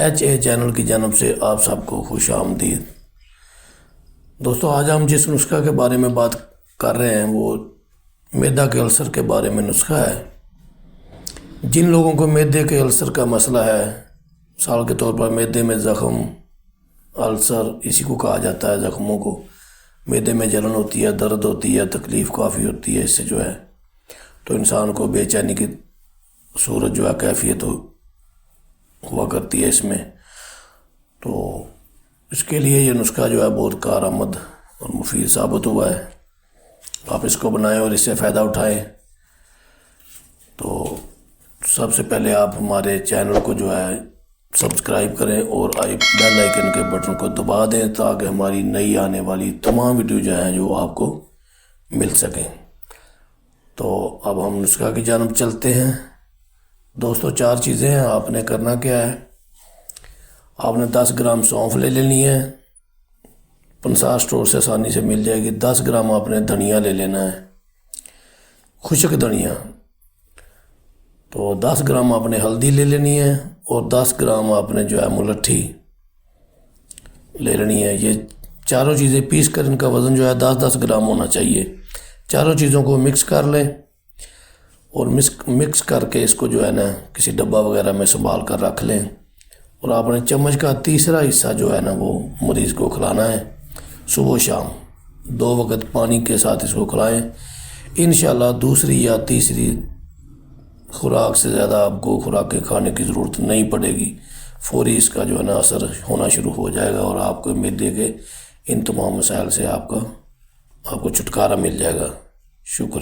HA channel کی جانب سے آپ سب کو خوش آمدید۔ دوستو، آج ہم جس نسخہ کے بارے میں بات کر رہے ہیں وہ معدہ کے السر کے بارے میں نسخہ ہے۔ جن لوگوں کو معدے کے السر کا مسئلہ ہے، مثال کے طور پر معدے میں زخم، السر اسی کو کہا جاتا ہے، زخموں کو، معدے میں جلن ہوتی ہے، درد ہوتی ہے، تکلیف کافی ہوتی ہے، اس سے جو ہے تو انسان کو بے چینی کی صورت جو ہے کیفیت ہوا کرتی ہے اس میں، تو اس کے لیے یہ نسخہ جو ہے بہت کارآمد اور مفید ثابت ہوا ہے۔ آپ اس کو بنائیں اور اس سے فائدہ اٹھائیں۔ تو سب سے پہلے آپ ہمارے چینل کو جو ہے سبسکرائب کریں اور بیل آئیکن کے بٹن کو دبا دیں تاکہ ہماری نئی آنے والی تمام ویڈیو جو ہیں جو آپ کو مل سکیں۔ تو اب ہم نسخہ کی جانب چلتے ہیں۔ دوستو، 4 چیزیں ہیں۔ آپ نے کرنا کیا ہے، آپ نے 10 گرام سونف لے لینی ہے، 50 اسٹور سے آسانی سے مل جائے گی۔ 10 گرام آپ نے دھنیا لے لینا ہے، خشک دھنیا۔ تو 10 گرام آپ نے ہلدی لے لینی ہے اور 10 گرام آپ نے جو ہے ملٹھی لے لینی ہے۔ یہ چاروں چیزیں پیس کر ان کا وزن جو ہے 10-10 گرام ہونا چاہیے۔ چاروں چیزوں کو مکس کر لیں اور مکس کر کے اس کو جو ہے نا کسی ڈبہ وغیرہ میں سنبھال کر رکھ لیں، اور آپ نے چمچ کا تیسرا حصہ جو ہے نا وہ مریض کو کھلانا ہے۔ صبح و شام 2 وقت پانی کے ساتھ اس کو کھلائیں۔ انشاءاللہ دوسری یا تیسری خوراک سے زیادہ آپ کو خوراکیں کھانے کی ضرورت نہیں پڑے گی، فوری اس کا جو ہے نا اثر ہونا شروع ہو جائے گا اور آپ کو معدے کے ان تمام مسائل سے آپ کو چھٹکارا مل جائے گا۔ شکریہ۔